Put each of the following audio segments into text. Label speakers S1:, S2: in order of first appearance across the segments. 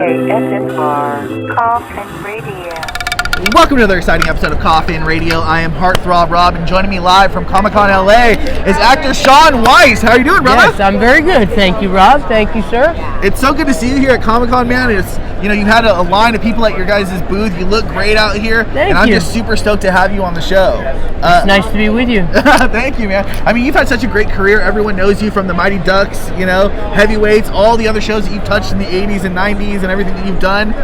S1: KSFR, Coffin Radio.
S2: Welcome to another exciting episode of Coffee and Radio. I am Heartthrob Rob, and joining me live from Comic-Con LA is actor Shaun Weiss. How are you doing, brother?
S3: Yes, I'm very good. Thank you, Rob. Thank you, sir.
S2: It's so good to see you here at Comic-Con, man. It's, you've had a line of people at your guys' booth. You look great out here.
S3: Thank
S2: and I'm
S3: you.
S2: just super stoked to have you on the show.
S3: It's nice to be with you.
S2: Thank you, man. I mean, you've had such a great career. Everyone knows you from the Mighty Ducks, Heavyweights, all the other shows that you've touched in the 80s and 90s and everything that you've done.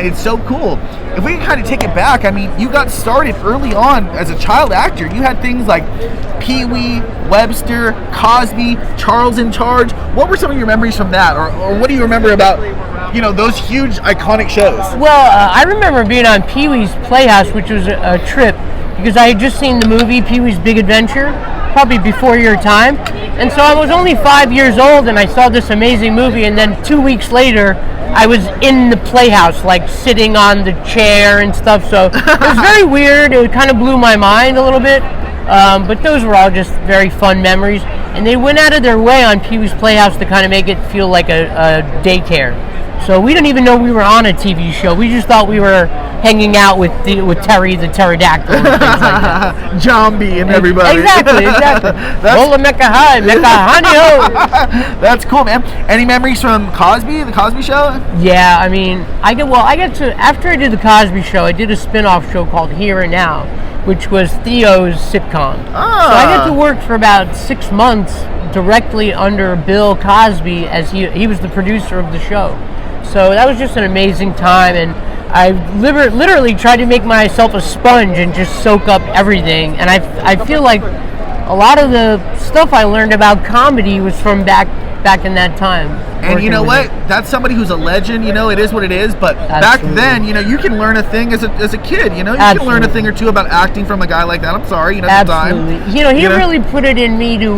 S2: It's so cool. If we can kind of take it back, I mean, you got started early on as a child actor. You had things like Pee-wee, Webster, Cosby, Charles in Charge. What were some of your memories from that? Or what do you remember about, those huge iconic shows?
S3: Well, I remember being on Pee-wee's Playhouse, which was a trip, because I had just seen the movie Pee-wee's Big Adventure, probably before your time. And so I was only 5 years old, and I saw this amazing movie, and then 2 weeks later, I was in the Playhouse, like sitting on the chair and stuff. So it was very weird. It kind of blew my mind a little bit. But those were all just very fun memories. And they went out of their way on Pee-wee's Playhouse to kind of make it feel like a daycare. So we didn't even know we were on a TV show. We just thought we were hanging out with Terry the pterodactyl and things like that.
S2: Zombie and everybody.
S3: Exactly. Hola Mecca hi, Mecca honey.
S2: That's cool, man. Any memories from Cosby, the Cosby Show?
S3: Yeah, I mean, after I did the Cosby Show, I did a spin-off show called Here and Now, which was Theo's sitcom. So I got to work for about 6 months directly under Bill Cosby, as he was the producer of the show. So that was just an amazing time, and I literally tried to make myself a sponge and just soak up everything. And I feel like a lot of the stuff I learned about comedy was from back in that time.
S2: And you know what? That's somebody who's a legend. It is what it is. But back then, you can learn a thing as a kid. You can learn a thing or two about acting from a guy like that. I'm sorry, at the time.
S3: Absolutely. He really put it in me to,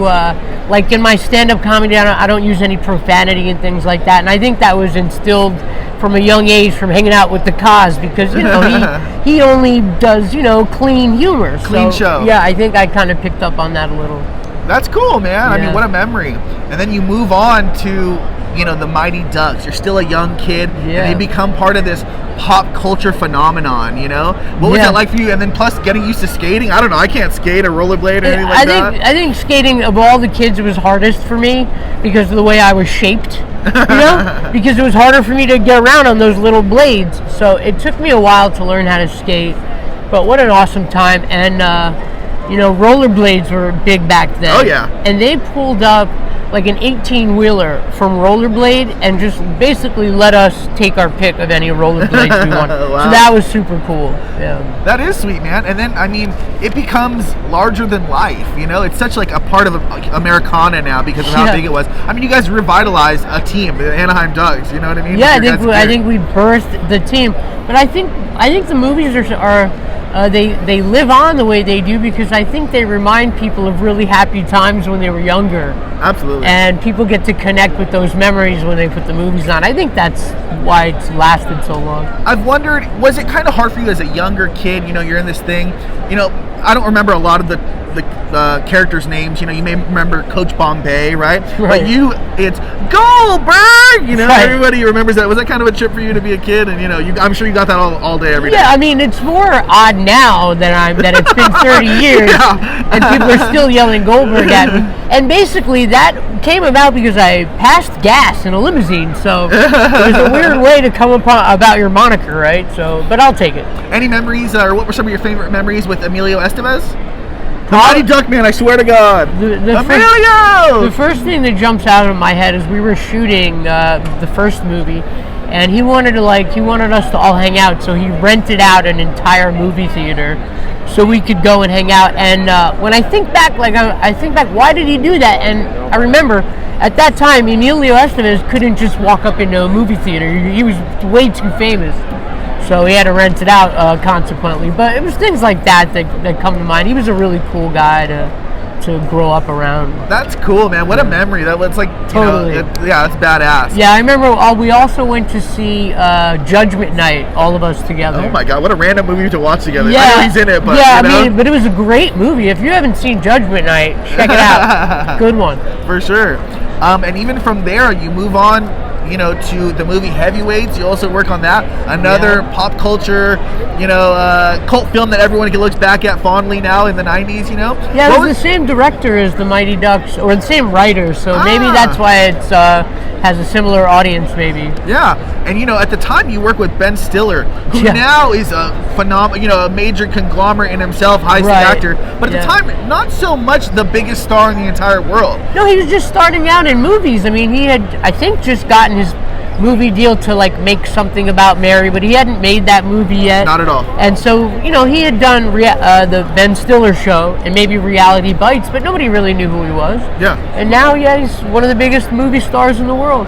S3: like in my stand-up comedy, I don't use any profanity and things like that. And I think that was instilled from a young age from hanging out with the Cos, because he only does clean humor.
S2: Clean show.
S3: Yeah, I think I kind of picked up on that a little.
S2: That's cool, man.
S3: Yeah.
S2: I mean, what a memory. And then you move on to, the Mighty Ducks. You're still a young kid, and you become part of this pop culture phenomenon, What was that like for you? And then plus getting used to skating. I don't know. I can't skate or rollerblade or anything like that.
S3: I think skating, of all the kids, it was hardest for me because of the way I was shaped, because it was harder for me to get around on those little blades. So it took me a while to learn how to skate, but what an awesome time. And, rollerblades were big back then.
S2: Oh, yeah.
S3: And they pulled up like an 18-wheeler from rollerblade and just basically let us take our pick of any rollerblades we wanted.
S2: Wow.
S3: So that was super cool. Yeah.
S2: That is sweet, man. And then, I mean, it becomes larger than life, It's such like a part of Americana now because of how big it was. I mean, you guys revitalized a team, the Anaheim Ducks, you know what I mean?
S3: Yeah, I think we birthed the team. But I think the movies are they live on the way they do because I think they remind people of really happy times when they were younger.
S2: Absolutely.
S3: And people get to connect with those memories when they put the movies on. I think that's why it's lasted so long.
S2: I've wondered, was it kind of hard for you as a younger kid? You're in this thing. I don't remember a lot of the characters' names. You may remember Coach Bombay, right? But it's Goldberg.
S3: Right.
S2: Everybody remembers that. Was that kind of a trip for you to be a kid? And I'm sure you got that all day, every day.
S3: Yeah, I mean, it's more odd now that it's been 30 years and people are still yelling Goldberg at me. And basically, that came about because I passed gas in a limousine. So it was a weird way to come about your moniker, right? So, but I'll take it.
S2: Any memories, or what were some of your favorite memories with Emilio Estevez? The Mighty Duck Man, I swear to God. Emilio!
S3: The first thing that jumps out of my head is we were shooting the first movie, and he wanted us to all hang out, so he rented out an entire movie theater so we could go and hang out. And when I think back, why did he do that? And I remember at that time, Emilio Estevez couldn't just walk up into a movie theater. He was way too famous. So he had to rent it out consequently. But it was things like that come to mind. He was a really cool guy to grow up around.
S2: That's cool, man. What a memory. That was like,
S3: totally.
S2: That's badass.
S3: Yeah, I remember we also went to see Judgment Night, all of us together.
S2: Oh my God, what a random movie to watch together.
S3: Yeah.
S2: I know he's in it, but
S3: I mean, but it was a great movie. If you haven't seen Judgment Night, check it out. Good one.
S2: For sure. And even from there, you move on, to the movie Heavyweights. You also work on that, another pop culture, cult film that everyone looks back at fondly now in the 90s.
S3: Yeah, it was the same director as the Mighty Ducks, or the same writer. So maybe that's why it's has a similar audience, maybe.
S2: Yeah, and at the time you work with Ben Stiller, who now is a phenomenal, a major conglomerate in himself, high-stakes actor. But at the time, not so much the biggest star in the entire world.
S3: No, he was just starting out in movies. I mean, he had, I think, just gotten his movie deal to make something about Mary, but he hadn't made that movie yet.
S2: Not at all.
S3: And so, he had done the Ben Stiller show and maybe Reality Bites, but nobody really knew who he was.
S2: Yeah.
S3: And now, he's one of the biggest movie stars in the world.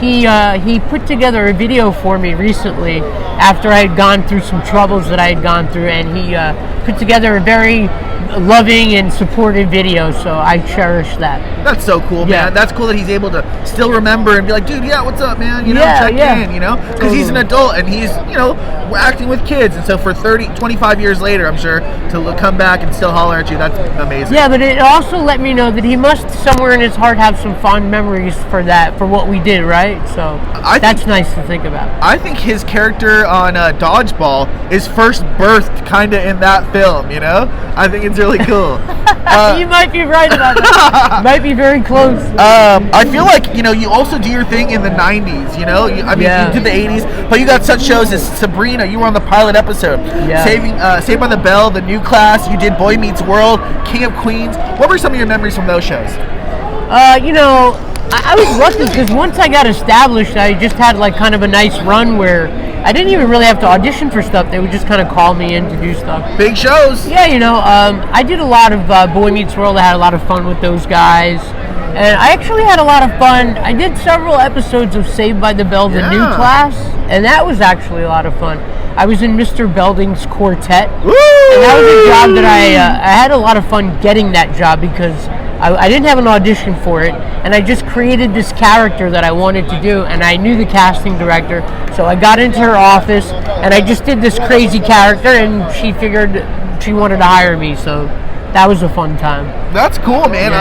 S3: He put together a video for me recently after I had gone through some troubles that I had gone through, and he put together a very loving and supportive video, so I cherish that.
S2: That's so cool, man. That's cool that he's able to still remember and be like, dude, what's up, man? Check in, because he's an adult and he's, acting with kids, and so for 25 years later, I'm sure, to come back and still holler at you, that's amazing.
S3: Yeah, but it also let me know that he must somewhere in his heart have some fond memories for what we did, right? So that's nice to think about.
S2: I think his character on Dodgeball is first birthed kind of in that film, I think it's really cool.
S3: You might be right about that. Might be very close.
S2: I feel like, you also do your thing in the 90s, you did the 80s, but you got such shows as Sabrina, you were on the pilot episode. Yeah. Saved by the Bell, The New Class, you did Boy Meets World, King of Queens. What were some of your memories from those shows?
S3: I was lucky because once I got established, I just had kind of a nice run where I didn't even really have to audition for stuff. They would just kind of call me in to do stuff.
S2: Big shows.
S3: Yeah, I did a lot of Boy Meets World. I had a lot of fun with those guys. And I actually had a lot of fun. I did several episodes of Saved by the Bell, The New Class, and that was actually a lot of fun. I was in Mr. Belding's quartet. Woo! And that was a job that I had a lot of fun getting that job because I didn't have an audition for it, and I just created this character that I wanted to do, and I knew the casting director, so I got into her office, and I just did this crazy character, and she figured she wanted to hire me, so that was a fun time.
S2: That's cool, man.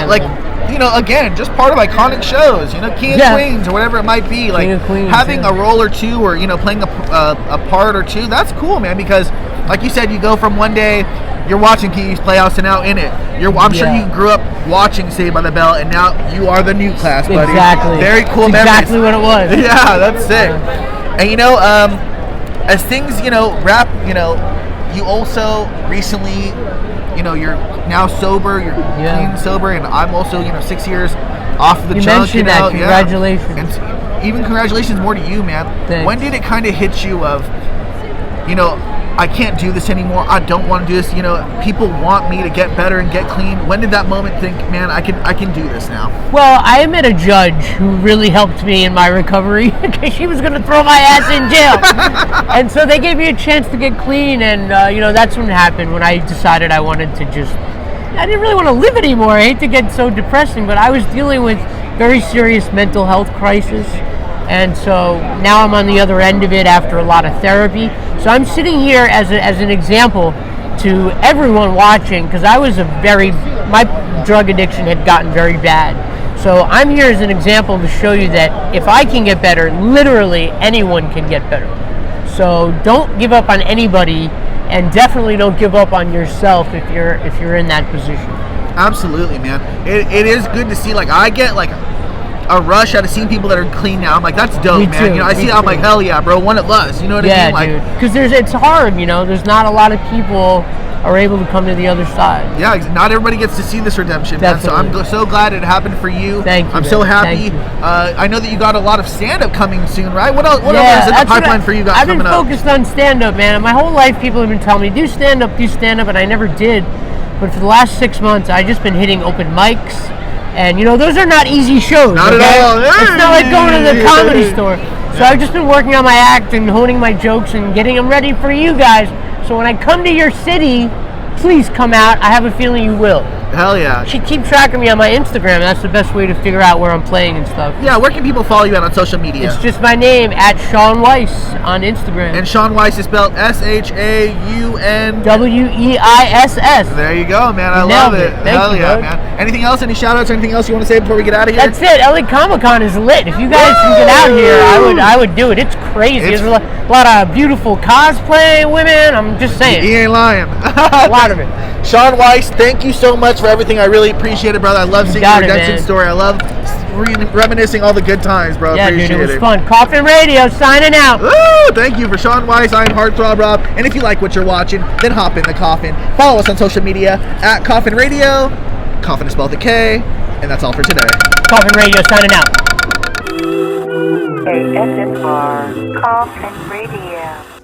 S2: Again, just part of iconic shows, King of Queens or whatever it might be, having a role or two or, playing a part or two, that's cool, man, because like you said, you go from one day you're watching Kiki's Playhouse and now in it. I'm sure you grew up watching Saved by the Bell and now you are the New Class, buddy.
S3: Exactly.
S2: Very cool memories.
S3: Exactly what it was.
S2: Yeah, that's sick. And as things, wrap, you also recently, you're now sober, you're clean sober, and I'm also, 6 years off the
S3: you
S2: junk.
S3: Mentioned that. Congratulations.
S2: And even congratulations more to you, man.
S3: Thanks.
S2: When did it kind of hit you of, I can't do this anymore, I don't want to do this, people want me to get better and get clean. When did that moment think, man, I can do this now?
S3: Well, I met a judge who really helped me in my recovery because she was going to throw my ass in jail. And so they gave me a chance to get clean, and that's when it happened, when I decided I wanted to I didn't really want to live anymore. I hate to get so depressing, but I was dealing with very serious mental health crisis. And so now I'm on the other end of it after a lot of therapy. So I'm sitting here as an example to everyone watching, because my drug addiction had gotten very bad. So I'm here as an example to show you that if I can get better, literally anyone can get better. So don't give up on anybody, and definitely don't give up on yourself if you're in that position.
S2: Absolutely, man. It is good to see. I get a rush out of seeing people that are clean now. I'm like, that's dope, man.
S3: Too,
S2: I see it, I'm like, hell yeah, bro, one of us. You know what I mean?
S3: Yeah, dude. Because it's hard, there's not a lot of people are able to come to the other side.
S2: Yeah, not everybody gets to see this redemption, man. So I'm so glad it happened for you.
S3: Thank you.
S2: I'm so happy. I know that you got a lot of stand-up coming soon, right? What else is in the pipeline for you guys coming up?
S3: I've been focused on stand-up, man. My whole life, people have been telling me, do stand-up, and I never did. But for the last 6 months, I've just been hitting open mics. And, those are not easy shows.
S2: Not at all.
S3: It's not like going to the comedy store. So I've just been working on my act and honing my jokes and getting them ready for you guys. So when I come to your city, please come out. I have a feeling you will.
S2: Hell yeah.
S3: You should keep track of me on my Instagram. That's the best way to figure out where I'm playing and stuff.
S2: Yeah, where can people follow you at on social media?
S3: It's just my name, at Shaun Weiss on Instagram.
S2: And Shaun Weiss is spelled SHAUN.
S3: WEISS.
S2: There you go, man. I
S3: You
S2: love
S3: nailed
S2: it.
S3: it. Thank
S2: Hell
S3: you,
S2: yeah,
S3: bud.
S2: man. Anything else? Any shout outs? Anything else you want to say before we get out of here?
S3: That's it. LA Comic Con is lit. If you guys can get out here, I would do it. It's crazy. There's a lot of beautiful cosplay women. I'm just saying.
S2: He ain't lying.
S3: A lot of it.
S2: Shaun Weiss, thank you so much for everything. I really appreciate it, brother. I love seeing your redemption
S3: man.
S2: story. I love reminiscing all the good times, bro.
S3: Yeah,
S2: Appreciate
S3: dude, it was fun. Coffin Radio signing out.
S2: Woo! Thank you for Shaun Weiss. I'm Heartthrob Rob. And if you like what you're watching, then hop in the coffin. Follow us on social media at Coffin Radio. Coffin is spelled with a K. And that's all for today.
S3: Coffin Radio signing out.
S1: ASMR Coffin Radio.